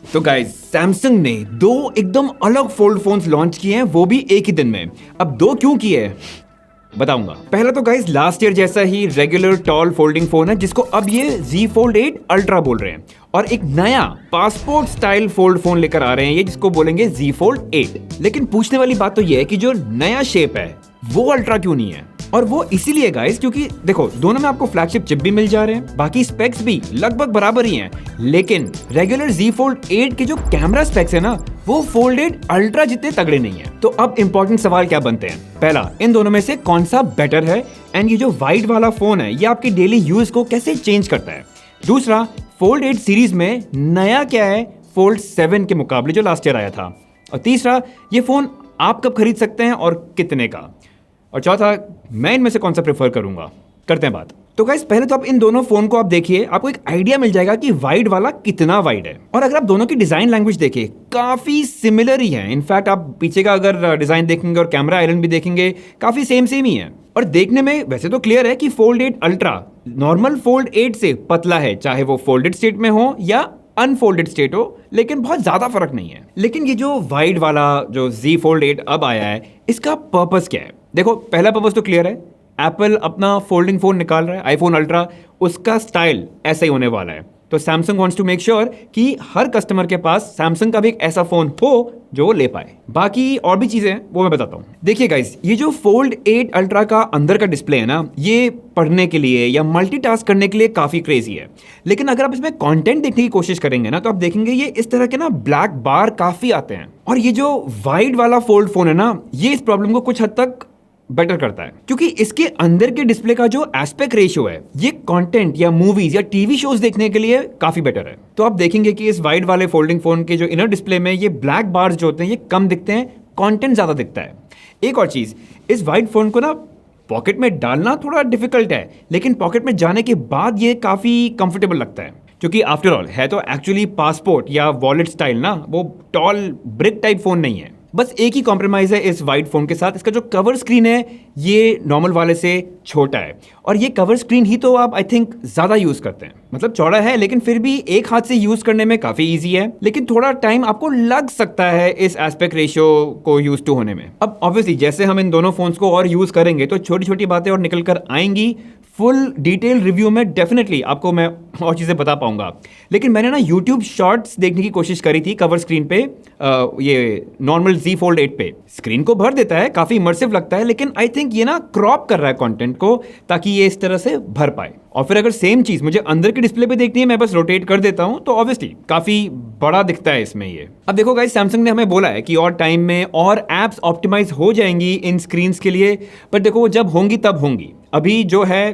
तो guys Samsung ने दो एकदम अलग फोल्ड फोन्स लॉन्च किए हैं, वो भी एक ही दिन में। अब दो क्यों किए हैं बताऊंगा। पहला तो गाइस लास्ट ईयर जैसा ही रेगुलर टॉल फोल्डिंग फोन है जिसको अब ये Z Fold 8 अल्ट्रा बोल रहे हैं, और एक नया पासपोर्ट स्टाइल फोल्ड फोन लेकर आ रहे हैं ये जिसको बोलेंगे Z Fold 8। लेकिन पूछने वाली बात तो ये है कि जो नया शेप है वो अल्ट्रा क्यों नहीं है, और वो इसीलिए गाइस क्योंकि देखो दोनों में आपको फ्लैगशिप चिप भी मिल जा रहे हैं, बाकी स्पेक्स भी लगभग बराबर ही हैं, लेकिन रेगुलर Z Fold 8 के जो कैमरा स्पेक्स है ना वो Fold 8 अल्ट्रा जितने तगड़े नहीं है। तो अब इंपॉर्टेंट सवाल क्या बनते हैं, पहला इन दोनों में से कौन सा बेटर है, एंड ये जो वाइड वाला फोन है ये आपकी डेली यूज को कैसे चेंज करता है। दूसरा Fold 8 सीरीज में नया क्या है Fold 7 के मुकाबले जो लास्ट ईयर आया था, और तीसरा ये फोन आप कब खरीद सकते हैं और कितने का, और चौथा मैं इनमें से कौन सा प्रेफर करूंगा। करते हैं बात। तो गाइस पहले तो आप इन दोनों फोन को आप देखिए, आपको एक आइडिया मिल जाएगा कि वाइड वाला कितना वाइड है, और अगर आप दोनों की डिजाइन लैंग्वेज देखिए काफी सिमिलर ही है। इनफैक्ट आप पीछे का अगर डिजाइन देखेंगे और कैमरा आइलैंड भी देखेंगे काफी सेम ही है, और देखने में वैसे तो क्लियर है कि Fold 8 अल्ट्रा नॉर्मल Fold 8 से पतला है, चाहे वो फोल्डेड स्टेट में हो या अनफोल्डेड स्टेट हो, लेकिन बहुत ज्यादा फर्क नहीं है। लेकिन ये जो वाइड वाला जो Z Fold 8 अब आया है इसका पर्पस क्या है। देखो पहला पर्पस तो क्लियर है, एप्पल अपना फोल्डिंग फोन निकाल रहा है आईफोन अल्ट्रा, उसका स्टाइल ऐसा ही होने वाला है। तो Samsung wants to make sure कि हर कस्टमर के पास सैमसंग का भी एक ऐसा फोन हो जो वो ले पाए। बाकी और भी चीजें वो मैं बताता हूँ। देखिए गाइस ये जो Fold 8 अल्ट्रा का अंदर का डिस्प्ले है ना ये पढ़ने के लिए या मल्टीटास्क करने के लिए काफी क्रेजी है, लेकिन अगर आप इसमें कंटेंट देखने की कोशिश करेंगे ना तो आप देखेंगे ये इस तरह के ना ब्लैक बार काफी आते हैं, और ये जो वाइड वाला फोल्ड फोन है ना ये इस प्रॉब्लम को कुछ हद तक बेटर करता है, क्योंकि इसके अंदर के डिस्प्ले का जो एस्पेक्ट रेशियो है ये कंटेंट या मूवीज या टीवी शोज देखने के लिए काफी बेटर है। तो आप देखेंगे कि इस वाइड वाले फोल्डिंग फोन के जो इनर डिस्प्ले में ये ब्लैक बार्स जो होते हैं ये कम दिखते हैं, कंटेंट ज्यादा दिखता है। एक और चीज, इस वाइड फोन को ना पॉकेट में डालना थोड़ा डिफिकल्ट है, लेकिन पॉकेट में जाने के बाद ये काफी कंफर्टेबल लगता है, क्योंकि आफ्टर ऑल है तो एक्चुअली पासपोर्ट या वॉलेट स्टाइल ना, वो टॉल ब्रिक टाइप फोन नहीं है। बस एक ही कॉम्प्रोमाइज है इस वाइड फोन के साथ, इसका जो कवर स्क्रीन है ये नॉर्मल वाले से छोटा है, और ये कवर स्क्रीन ही तो आप आई थिंक ज्यादा यूज करते हैं। मतलब चौड़ा है लेकिन फिर भी एक हाथ से यूज करने में काफी इजी है, लेकिन थोड़ा टाइम आपको लग सकता है इस एस्पेक्ट रेशियो को यूज टू होने में। अब ऑब्वियसली जैसे हम इन दोनों फोन्स को और यूज करेंगे तो छोटी छोटी बातें और निकल कर आएंगी। फुल डिटेल रिव्यू में डेफिनेटली आपको मैं और चीज़ें बता पाऊंगा, लेकिन मैंने ना YouTube शॉर्ट्स देखने की कोशिश करी थी कवर स्क्रीन पे, ये नॉर्मल Z Fold 8 पे। स्क्रीन को भर देता है, काफ़ी इमर्सिव लगता है, लेकिन आई थिंक ये ना क्रॉप कर रहा है कंटेंट को ताकि ये इस तरह से भर पाए। और फिर अगर सेम चीज़ मुझे अंदर के डिस्प्ले पे देखनी है, मैं बस रोटेट कर देता हूँ तो ऑब्वियसली काफ़ी बड़ा दिखता है इसमें ये। अब देखो गाइस सैमसंग ने हमें बोला है कि और टाइम में और एप्स ऑप्टिमाइज हो जाएंगी इन स्क्रीन्स के लिए, पर देखो वो जब होंगी तब होंगी, अभी जो है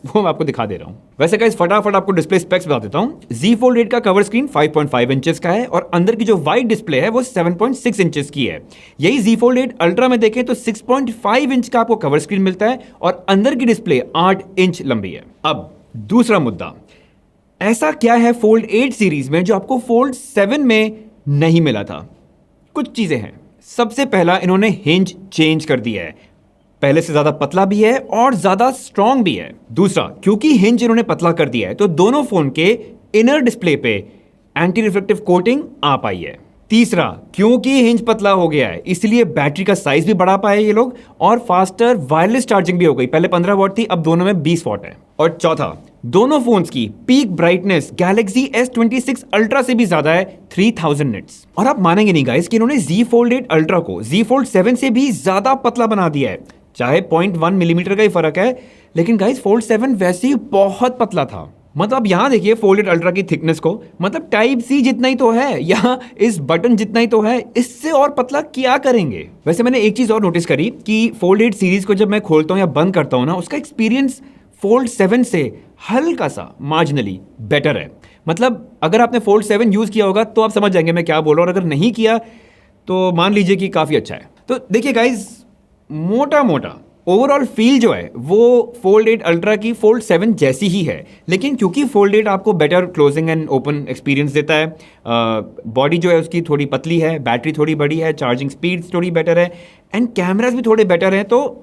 वो मैं आपको दिखा दे रहा हूँ। वैसे गाइस फटाफट आपको डिस्प्ले स्पेक्स बता देता हूँ। Z Fold 8 का कवर स्क्रीन 5.5 इंचेस का है, और अंदर की जो वाइड डिस्प्ले है वो 7.6 इंचेस की है। यही Z Fold 8 अल्ट्रा में देखें तो 6.5 इंच का आपको कवर स्क्रीन मिलता है, और अंदर की डिस्प्ले 8 इंच लंबी है। अब दूसरा मुद्दा, ऐसा क्या है Fold 8 सीरीज में जो आपको Fold 7 में नहीं मिला था। कुछ चीजें हैं। सबसे पहला, इन्होंने हिंज चेंज कर दिया है, पहले से ज्यादा पतला भी है और ज्यादा स्ट्रॉन्ग भी है। दूसरा, क्योंकि हिंज इन्होंने पतला कर दिया है तो दोनों फोन के इनर डिस्प्ले पे एंटी रिफ्लेक्टिव कोटिंग आ पाई है। तीसरा, क्योंकि हिंज पतला हो गया है इसलिए बैटरी का साइज भी बढ़ा पाए ये लोग, और फास्टर वायरलेस चार्जिंग भी हो गई, पहले 15 वॉट थी अब दोनों में 20 वॉट है। और चौथा, दोनों फोन्स की peak brightness Galaxy S26 ultra से भी ज्यादा है, 3000 निट्स। और आप मानेंगे नहीं गाइस कि इन्होंने Z Fold 8 अल्ट्रा को Z Fold 7 से भी ज्यादा पतला बना दिया है, चाहे 0.1 मिलीमीटर का ही फर्क है, लेकिन गाइस Fold 7 वैसे ही बहुत पतला था। मतलब अब यहां देखिए Fold 8 अल्ट्रा की थिकनेस को, मतलब टाइप सी जितना ही तो है, या इस बटन जितना ही तो है, इससे और पतला क्या करेंगे। वैसे मैंने एक चीज और नोटिस करी कि Fold 8 सीरीज को जब मैं खोलता हूं या बंद करता हूं ना, उसका एक्सपीरियंस Fold 7 से हल्का सा मार्जिनली बेटर है। मतलब अगर आपने Fold 7 यूज किया होगा तो आप समझ जाएंगे मैं क्या बोल रहा हूं, और अगर नहीं किया तो मान लीजिए कि काफी अच्छा है। तो देखिए गाइज, मोटा मोटा ओवरऑल फील जो है वो Fold 8 अल्ट्रा की Fold 7 जैसी ही है, लेकिन क्योंकि Fold 8 आपको better closing and open experience देता है, बॉडी जो है उसकी थोड़ी पतली है, बैटरी थोड़ी बड़ी है, चार्जिंग स्पीड थोड़ी बेटर है, एंड कैमराज भी थोड़े बेटर हैं, तो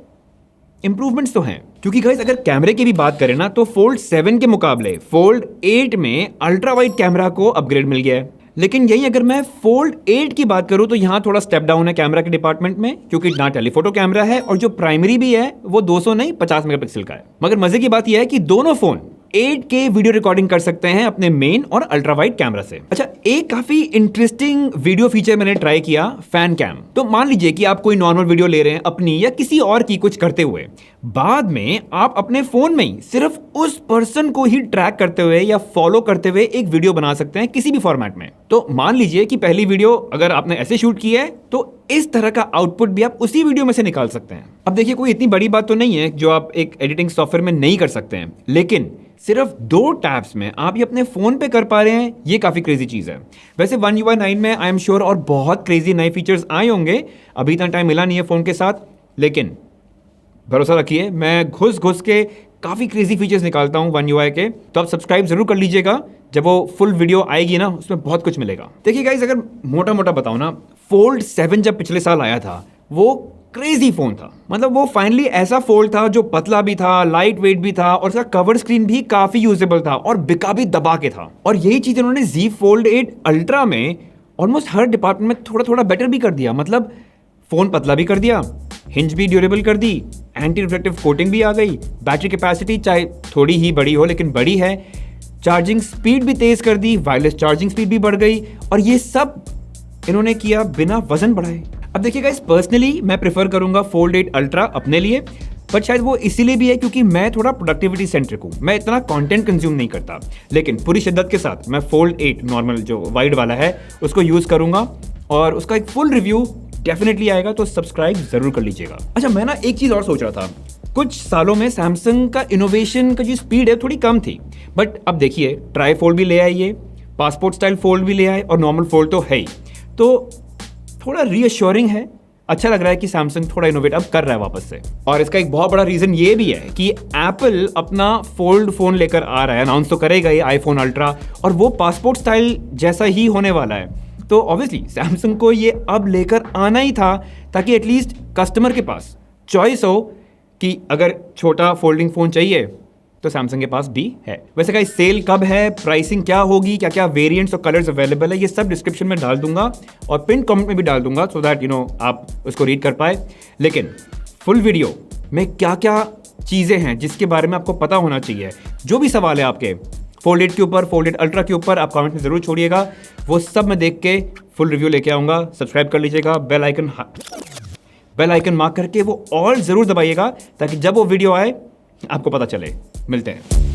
इंप्रूवमेंट्स तो हैं। क्योंकि गाइस अगर कैमरे की भी बात करें ना तो Fold 7 के मुकाबले Fold 8 में अल्ट्रा वाइड कैमरा को अपग्रेड मिल गया है। लेकिन यही अगर मैं फोल्ड 8 की बात करूं तो यहाँ थोड़ा स्टेप डाउन है कैमरा के डिपार्टमेंट में, क्योंकि ना टेलीफोटो कैमरा है और जो प्राइमरी भी है वो 200 नहीं 50 मेगापिक्सल का है। मगर मजे की बात यह है कि दोनों फोन 8K वीडियो रिकॉर्डिंग कर सकते हैं अपने मेन और अल्ट्रा वाइड कैमरा से। अच्छा, एक काफी इंटरेस्टिंग वीडियो फीचर मैंने ट्राई किया, फैन कैम। तो मान लीजिए कि आप कोई नॉर्मल वीडियो ले रहे हैं अपनी या किसी और की कुछ करते हुए, बाद में आप अपने फोन में ही सिर्फ उस पर्सन को ही ट्रैक करते हुए या फॉलो करते हुए एक वीडियो बना सकते हैं किसी भी फॉर्मेट में। तो मान लीजिए कि पहली वीडियो अगर आपने ऐसे शूट की है तो इस तरह का आउटपुट भी आप उसी वीडियो में से निकाल सकते हैं। अब देखिए, कोई इतनी बड़ी बात तो नहीं है जो आप एक एडिटिंग सॉफ्टवेयर में नहीं कर सकते हैं, लेकिन सिर्फ 2 टैब्स में आप ये अपने फोन पे कर पा रहे हैं, ये काफी क्रेजी चीज है। वैसे One UI 9 में आई एम श्योर और बहुत क्रेजी नए फीचर्स आए होंगे, अभी तक टाइम मिला नहीं है फोन के साथ, लेकिन भरोसा रखिए मैं घुस घुस के काफी क्रेजी फीचर्स निकालता हूं One UI के। तो आप सब्सक्राइब जरूर कर लीजिएगा, जब वो फुल वीडियो आएगी ना उसमें बहुत कुछ मिलेगा। देखिए गाइस, अगर मोटा मोटा बताऊं ना, फोल्ड 7 जब पिछले साल आया था वो क्रेजी फोन था। मतलब वो फाइनली ऐसा फोल्ड था जो पतला भी था, लाइट वेट भी था और उसका कवर स्क्रीन भी काफी यूजेबल था और बिका भी दबा के था। और यही चीज उन्होंने Z Fold 8 अल्ट्रा में ऑलमोस्ट हर डिपार्टमेंट में थोड़ा थोड़ा बेटर भी कर दिया। मतलब फोन पतला भी कर दिया, हिंज भी ड्यूरेबल कर दी, एंटी रिफ्लेक्टिव कोटिंग भी आ गई, बैटरी कैपेसिटी चाहे थोड़ी ही बड़ी हो लेकिन बड़ी है, चार्जिंग स्पीड भी तेज कर दी, वायरलेस चार्जिंग स्पीड भी बढ़ गई, और ये सब इन्होंने किया बिना वजन बढ़ाए। अब देखिए गाइस, पर्सनली मैं प्रेफर करूंगा फोल्ड 8 अल्ट्रा अपने लिए, बट शायद वो इसीलिए भी है क्योंकि मैं थोड़ा प्रोडक्टिविटी सेंट्रिक हूँ, मैं इतना कंटेंट कंज्यूम नहीं करता। लेकिन पूरी शिद्दत के साथ मैं फोल्ड 8 नॉर्मल जो वाइड वाला है उसको यूज करूंगा और उसका एक फुल रिव्यू डेफिनेटली आएगा, तो सब्सक्राइब जरूर कर लीजिएगा। अच्छा, मैं ना एक चीज और सोच रहा था, कुछ सालों में सैमसंग का इनोवेशन का जो स्पीड है थोड़ी कम थी, बट अब देखिए ट्राई फोल्ड भी ले आई है, पासपोर्ट स्टाइल फोल्ड भी ले आए और नॉर्मल फोल्ड तो है ही। तो थोड़ा रीअश्योरिंग है, अच्छा लग रहा है कि सैमसंग थोड़ा इनोवेट अब कर रहा है वापस से। और इसका एक बहुत बड़ा रीजन ये भी है कि एप्पल अपना फोल्ड फोन लेकर आ रहा है, अनाउंस तो करेगा ही, आईफोन अल्ट्रा, और वो पासपोर्ट स्टाइल जैसा ही होने वाला है। तो ऑब्वियसली सैमसंग को ये अब लेकर आना ही था ताकि एटलीस्ट कस्टमर के पास चॉइस हो कि अगर छोटा फोल्डिंग फोन चाहिए तो सैमसंग के पास भी है। वैसे गाइस, सेल कब है, प्राइसिंग क्या होगी, क्या क्या वेरिएंट्स और कलर्स अवेलेबल है, ये सब डिस्क्रिप्शन में डाल दूंगा और पिन कमेंट में भी डाल दूंगा, सो दैट आप उसको रीड कर पाए। लेकिन फुल वीडियो में क्या क्या चीज़ें हैं जिसके बारे में आपको पता होना चाहिए, जो भी सवाल है आपके फोल्ड 8 के ऊपर, फोल्ड 8 अल्ट्रा के ऊपर, आप कमेंट में जरूर छोड़िएगा, वो सब मैं देख के फुल रिव्यू लेके आऊँगा। सब्सक्राइब कर लीजिएगा, बेल आइकन मार्क करके वो ऑल जरूर दबाइएगा ताकि जब वो वीडियो आए आपको पता चले। मिलते हैं।